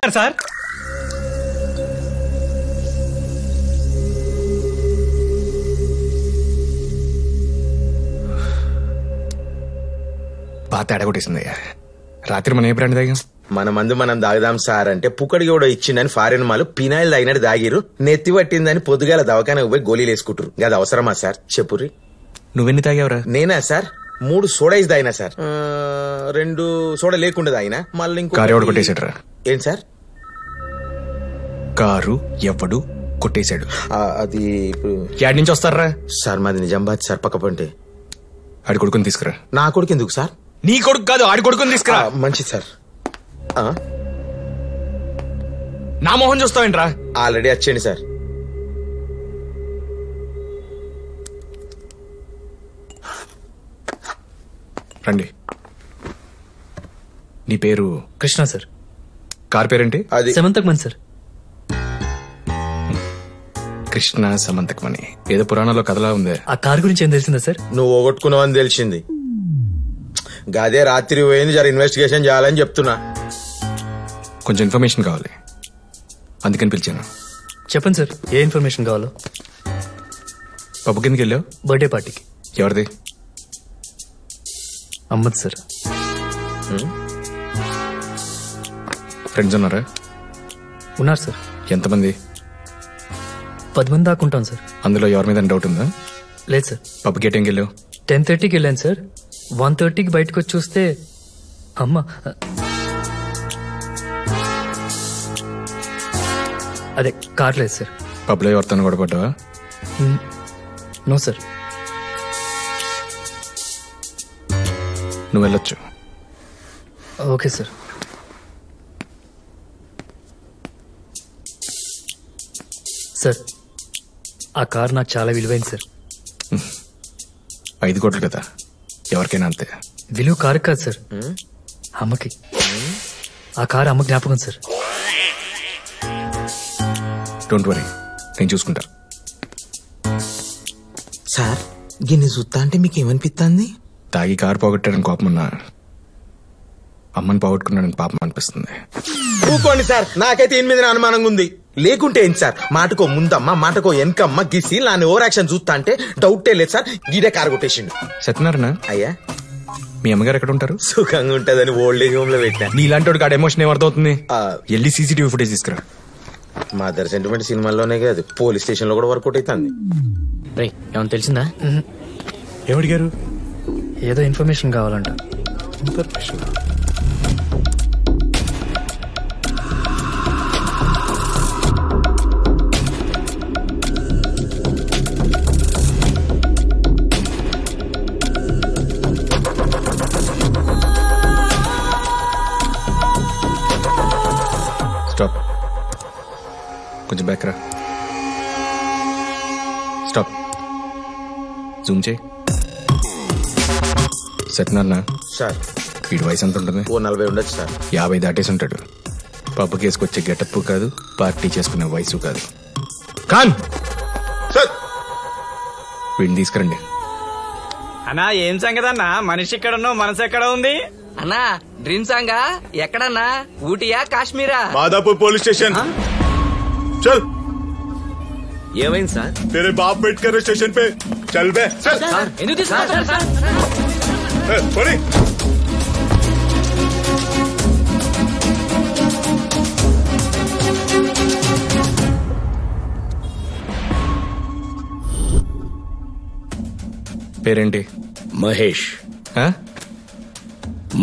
మాట్లాడు సార్. బాగా తేడా కొట్టేసిందయ్యా. రాత్రి మనం ఏ బ్రాండ్ తాగాం? మన మందు మనం దాగదాం సార్ అంటే పుక్కడికి కూడా ఇచ్చిందని ఫారిన్ మాలు పినాయిల్ తాగినట్టు దాగిరు. నెత్తి పట్టిందని పొద్దుగాల దవాఖానకు పోయి గోళీలు వేసుకుంటారు. అది అవసరమా సార్ చెప్పుర్రి. నువ్వెన్ని తాగావురా? నేనా సార్ 3 సోడాయిస్ తాగినా సార్. 2 సోడా లేకుండా తాగినా. మళ్ళీ ఇంకో కారు ఎవడు కొట్టేసాడురా? ఏం సార్? కారు ఎవడు కొట్టేశాడు? అది ఇప్పుడు యాడ్ నుంచి వస్తారా సార్? మాది నిజామాబాద్ సార్, పక్క పంటే. ఆడి కొడుకుని తీసుకురా. నా కొడుకు ఎందుకు సార్? నీ కొడుకు కాదు, ఆడి కొడుకుని తీసుకురా. మంచిది సార్. నా మొహం చూస్తావేంట్రా? ఆల్రెడీ వచ్చేయండి సార్. రండి. నీ పేరు? కృష్ణ సార్. కార్ పేరేంటి? అది సమంతకమణి సార్. కృష్ణ సమంతకమణి ఏదో పురాణంలో కథలా ఉంది. ఆ కార్ గురించి ఏం తెలిసిందా సార్? నువ్వు పోగొట్టుకున్నావని తెలిసింది. గదే రాత్రి పోయింది. జర ఇన్వెస్టిగేషన్ చేయాలని చెప్తున్నా. కొంచెం ఇన్ఫర్మేషన్ కావాలి, అందుకని పిలిచాను. చెప్పండి సార్, ఏ ఇన్ఫర్మేషన్ కావాలో. పబ్బు కిందకి వెళ్ళావు? బర్త్డే పార్టీకి. ఎవరిది? అమ్మద్ సార్. ఫ్రెండ్స్ ఉన్నారా? ఉన్నారు సార్. ఎంతమంది? 10 మంది దాకా ఉంటాం సార్. అందులో ఎవరి మీద డౌట్ ఉందా? లేదు సార్. పబ్బుకి ఏ టైంకి వెళ్ళావు? 10:30కి వెళ్ళాను సార్. 1:30కి బయటకు వచ్చి చూస్తే అమ్మ అదే కార్ లేదు సార్. పబ్లో ఎవరితో కూడా పడ్డావా? No sir. నువ్వు వెళ్ళొచ్చు. Okay sir. సార్, ఆ కార్ నాకు చాలా విలువైంది సార్. 5 కోట్లు కదా, ఎవరికైనా అంతే. విలువ కారు కాదు సార్, అమ్మకి. ఆ కారు అమ్మ జ్ఞాపకం సార్. డోంట్ వరీ, నేను చూసుకుంటా. సార్ గిన్నె చూస్తా అంటే మీకు ఏమనిపిస్తుంది? తాగి కారు పోగొట్టాడని కోపం ఉన్నా, అమ్మని పోగొట్టుకున్నాడని పాపం అనిపిస్తుంది. ఊకోండి సార్, నాకైతే 8 మీద అనుమానంగా ఉంది. లేకుంటే ఏంటి సార్? మాటకో ముందమ్మ మాటకో వెనకమ్మ గిసి నాని ఓవర్ యాక్షన్ చూస్తా అంటే డౌటే లేదు సార్. గీడే కారు కొట్టేసిండు. సత్యనారాయణ అయ్యా, మీ అమ్మగారు ఎక్కడ ఉంటారు? సుఖంగా ఉంటదని ఓల్డ్ ఏజ్ హోమ్ లో పెట్టినా. నీలాంటి వాడికి ఆడ ఎమోషన్ ఏమర్థమవుతుంది? వెళ్ళి సీసీటీవీ ఫుటేజ్ తీసుకురా. మదర్ సెంటిమెంట్ సినిమాల్లోనే కాదు, పోలీస్ స్టేషన్ లో కూడా వర్కౌట్ అవుతుంది. ఏమన్నా తెలిసిందా? ఎవడిగారు? ఏదో ఇన్ఫర్మేషన్ కావాలంట. స్టాప్, కొంచెం బ్యాక్ రా. స్టాప్, జూమ్ చేయి. సత్యనారాయణ సార్, వీడి వయసు ఎంత ఉంటుంది? ఓ 40 ఉండొచ్చు సార్. 50 దాటేసి ఉంటాడు. పబ్బు కేసుకొచ్చే గెటప్ కాదు, పార్టీ చేసుకునే వయసు కాదు. ఖాన్ సార్, వీడిని తీసుకురండి. అన్నా ఏం సంగతి అన్నా? మనిషి ఎక్కడున్నో మనసు ఎక్కడ ఉంది అన్నా? డ్రీమ్ సాంగా ఎక్కడన్నా? ఊటీయా కాశ్మీరా? माधापुर पुलिस स्टेशन चल। ఏమైంది సార్? तेरे बाप वेट कर रहे स्टेशन पे, चल बे चल। సార్ ఎందుకు తీసుకున్నారు సార్? बोली పేరేంటి? మహేష్. ఆ?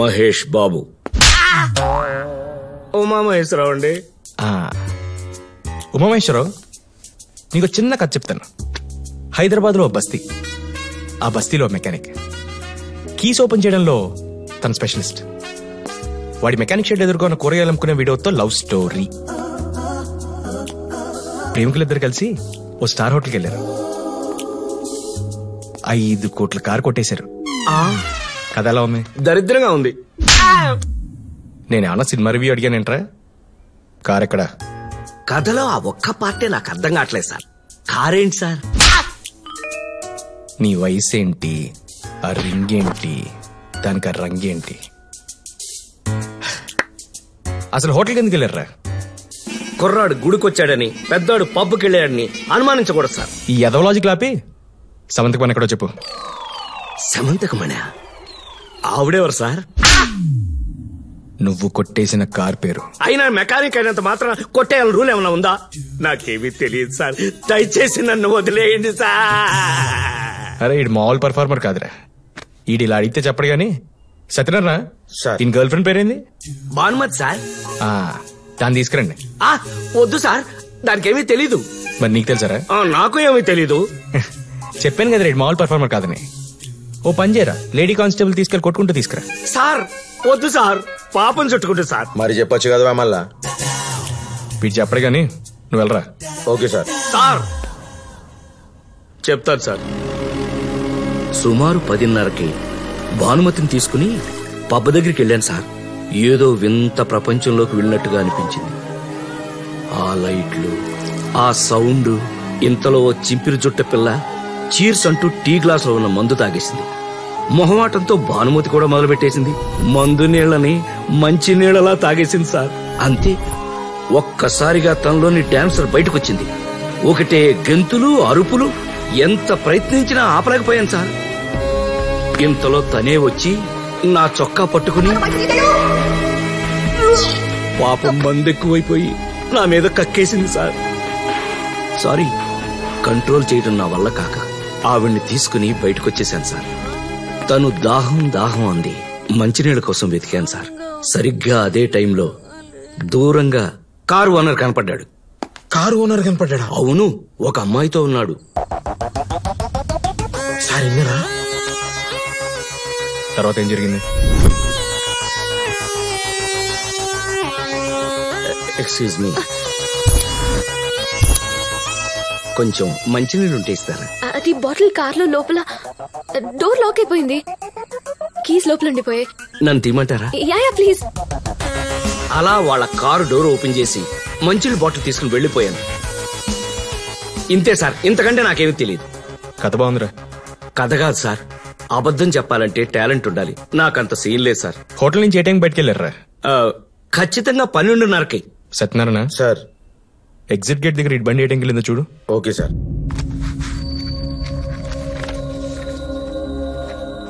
మహేష్ బాబు. ఉమామహేశ్వరరావు అండి. ఉమామహేశ్వరరావు, నీకు చిన్న కథ చెప్తాను. హైదరాబాద్ లో బస్తీ, ఆ బస్తీలో మెకానిక్. కీస్ ఓపెన్ చేయడంలో తన స్పెషలిస్ట్. వాడి మెకానిక్ షెడ్ ఎదుర్కొన్న కూరగాయలు అమ్ముకునే వీడియోతో లవ్ స్టోరీ. ప్రేమికులిద్దరు కలిసి ఓ స్టార్ హోటల్కి వెళ్ళారు. 5 కోట్ల కారు కొట్టేశారు. కథ ఎలా ఉంది? దరిద్రంగా ఉంది. నేనేమన్నా సినిమా రివ్యూ అడిగానేంట్రా? కార్ ఎక్కడా? కథలో ఆ ఒక్క పార్టీ నాకు అర్థం కావట్లేదు సార్. కారేంటి సార్? నీ వయసు ఏంటి, ఆ రింగ్ ఏంటి, దానికి ఆ రంగేంటి? అసలు హోటల్కి ఎందుకు వెళ్ళారా? కుర్రాడు గుడికొచ్చాడని పెద్దాడు పబ్బుకెళ్ళాడని అనుమానించకూడదు సార్. ఈ ఎదవలాజిక్ ఆపి సమంతకు పని ఎక్కడో చెప్పు. సమంతకమణి ఆవిడెవరు సార్? నువ్వు కొట్టేసిన కార్ పేరు. అయినా మెకానిక్ అయినంత మాత్రం కొట్టేయాలని రూల్ ఏమైనా ఉందా? నాకేమీ తెలియదు సార్, దయచేసి నన్ను వదిలేయండి సార్. అరే ఈడు మామూలు పర్ఫార్మర్ కాదురా. ఈడు ఇలా అడిగితే చెప్పడు గాని. సత్యనారాయణ సార్. దీని గర్ల్ ఫ్రెండ్ పేరేంది? భానుమతి సార్. దాన్ని తీసుకురండి. వద్దు సార్, దానికేమీ తెలీదు. మరి నీకు తెలుసారా? నాకు ఏమీ తెలీదు. చెప్పాను కదా రేడు మామూలు పర్ఫార్మర్ కాదని. ఓ పని చేయరా, లేడీ కానిస్టేబుల్ తీసుకెళ్ళి కొట్టుకుంటూ తీసుకురా. సార్ వద్దు సార్, పాపం చుట్టుకుంటు సార్. మరి చెప్పొచ్చు కదా మళ్ళా. వీడు చెప్పడు గాని నువ్వు వెళ్ళరా. Okay sir. సార్ చెప్తాను సార్. సుమారు 10:30కి భానుమతిని తీసుకుని పబ్బ దగ్గరికి వెళ్ళాను సార్. ఏదో వింత ప్రపంచంలోకి వెళ్ళినట్టుగా అనిపించింది. ఆ లైట్లు, ఆ సౌండ్. ఇంతలో చింపిరి జుట్ట పిల్ల చీర్స్ అంటూ టీ గ్లాసులో ఉన్న మందు తాగేసింది. మొహమాటంతో భానుమతి కూడా మొదలుపెట్టేసింది. మందు నీళ్లని మంచి నీళ్లలా తాగేసింది సార్. అంతే, ఒక్కసారిగా తనలోని డాన్సర్ బయటకొచ్చింది. ఒకటే గెంతులు, అరుపులు. ఎంత ప్రయత్నించినా ఆపలేకపోయాను సార్. ఇంతలో తనే వచ్చి నా చొక్కా పట్టుకుని పాపం మందెక్కువైపోయి నా మీద కక్కేసింది సార్. సారీ, కంట్రోల్ చేయడం నా వల్ల కాక ఆవిడ్ని తీసుకుని బయటకొచ్చేశాను సార్. తను దాహం దాహం అంది. మంచినీళ్ళ కోసం వెతికాను సార్. సరిగ్గా అదే టైంలో దూరంగా కారు ఓనర్ కనపడ్డాడు. కారు ఓనర్ కనపడ్డా? అవును, ఒక అమ్మాయితో ఉన్నాడు. సార్ ఇన్నరా? తర్వాత ఏం జరిగింది? ఎక్స్క్యూజ్ మీ, కొంచెం మంచినీళ్ళు ఉంటే ఇస్తారా? అది బాటిల్ కార్లో లోపల డోర్ లాక్ అయిపోయింది. కీస్ లోపల ఉండిపోయాయి. నన్ను తీయమంటారా? Yeah please. అలా వాళ్ళ కారు డోర్ ఓపెన్ చేసి మంచినీళ్ళు బాటిల్ తీసుకుని వెళ్లిపోయాను. ఇంతే సార్, ఇంతకంటే నాకేమీ తెలియదు. కథ బాగుందిరా. కథ కాదు సార్, అబద్ధం చెప్పాలంటే టాలెంట్ ఉండాలి. నాకంత సీన్ లేదు సార్. హోటల్ నుంచి ఏ టైం బయటకు వెళ్ళారా? ఖచ్చితంగా 12:30కి. సత్యనారాయణ సార్, ఎగ్జిట్ గేట్ దగ్గర ఇటు బండి ఏ టైంకి వెళ్ళిందో చూడు. Okay sir.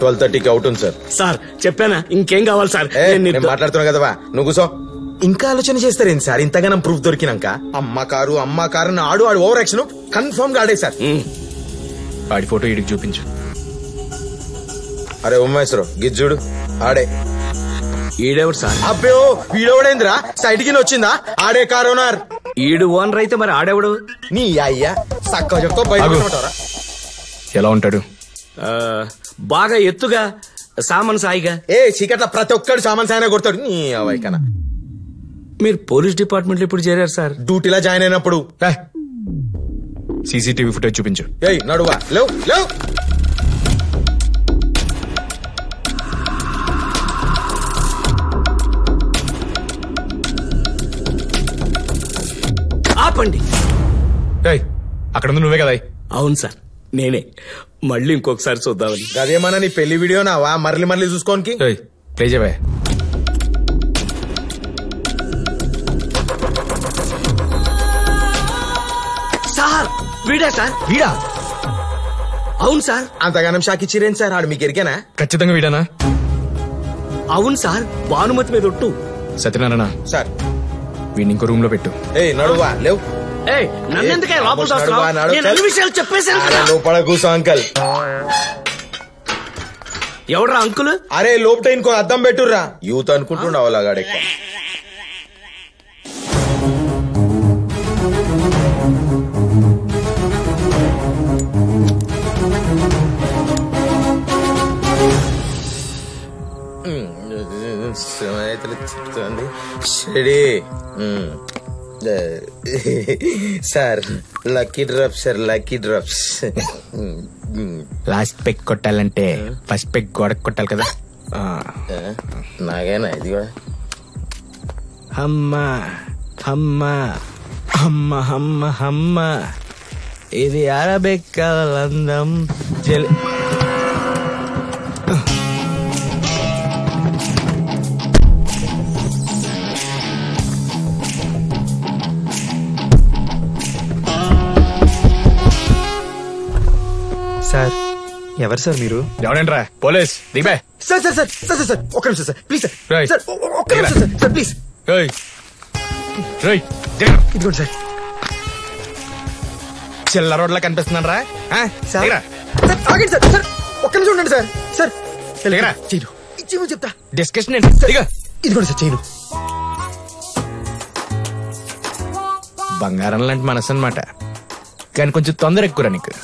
12:30కి అవుట్ ఉంది సార్. సార్ చెప్పానా, ఇంకేం కావాలి సార్? నేను మాట్లాడుతున్నా కదవా, నువ్వు కూసో. ఇంకా ఆలోచన చేస్తారేంటి సార్ ఇంతగానం ప్రూఫ్ దొరికినాక? అమ్మ కారు ఆడు ఓవర్ యాక్షన్ కన్ఫర్మ్ గా ఆడే సార్. ఆడి ఫోటో ఇడికి చూపించు. అరే ఉమ్మేశ్వరం గిజ్జుడు ఆడే. ఈడెవడు సార్? అబ్బో వీడెవడేంద్రా, సైడ్ కి వచ్చిందా? ఆడే కారు ఓనర్. ఈడు ఓనర్ అయితే మరి ఆడెవడు? నీ అయ్యా సక్క చెప్తా బయట. ఎలా ఉంటాడు? బాగా ఎత్తుగా, సామాన్ సాయిగా. చీకట్ల ప్రతి ఒక్కడు సామాన్ సాయన కొడతాడు. నీ అవైకనా. మీరు పోలీస్ డిపార్ట్మెంట్ లో ఇప్పుడు చేరారు సార్? డ్యూటీలో జాయిన్ అయినప్పుడు. సీసీటీవీ ఫుటేజ్ చూపించు. నడువా లేవు లేవు. ఆపండి. అక్కడ ఉంది నువ్వే కదా? అవును సార్, నేనే. మళ్ళీ ఇంకొకసారి చూద్దామని. అదేమన్నా నీ పెళ్లి వీడియోనావా మరలి మరలి చూసుకోనికి? ప్లే చేయవా? సార్ వీడా సార్? వీడా? అవును సార్. అంతగానం షాక్ ఇచ్చిరేం సార్? ఆడు మీకు ఎరికేనా? ఖచ్చితంగా వీడానా? అవును సార్, భానుమతి మీద ఒట్టు. సత్యనారాయణ సార్, వీడిని ఇంకో రూమ్ లో పెట్టు. నడువా లేవు. నన్నెందుకే లోపల చూస్తున్నావు? నేను అన్ని విషయాలు చెప్పేశాను కదా. లోపల కూసో అంకల్. ఎవడ్రా అంకుల్? అరే లోపట ఇంకో అద్దం పెట్టుర్రా. యూత్ అనుకుంటుండవు అలాగాడే. చెప్తుంది sir. Lucky drops sir, lucky drops. Last peg కొట్టాలంటే ఫస్ట్ పెగ్ గోడకు కొట్టాలి కదా. నాగేనా ఇది కూడా? అమ్మా అమ్మా అమ్మ అమ్మ అమ్మ, ఇది అరబెక్కలందం జల్. ఎవరు సార్ మీరు? ఎవడంట్రా పోలీస్ దిగే. Sir sir sir sir sir ఒక్క నిమిషం sir please sir. Right. Sir ఒక్క నిమిషం సార్ సార్ ప్లీజ్. ఇదిగోండి సార్. చిల్ల రోడ్లా కనిపిస్తున్నాను రా. సార్ సార్ ఆగండి సార్. సార్ ఒక్క నిమిషం ఉండండి సార్. సార్ దిగరా. చేయను ఇచ్చి చెప్తా. డిస్కషన్ ఇదిగోండి సార్ చేయను. బంగారం లాంటి మనసు అనమాట, కానీ కొంచెం తొందర ఎక్కువరా నీకు.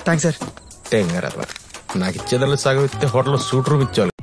Thanks sir. నాకు ఇచ్చేదాన్ని సగం ఇస్తే హోటల్లో సూట్ రూమ్ ఇచ్చేవాళ్ళు.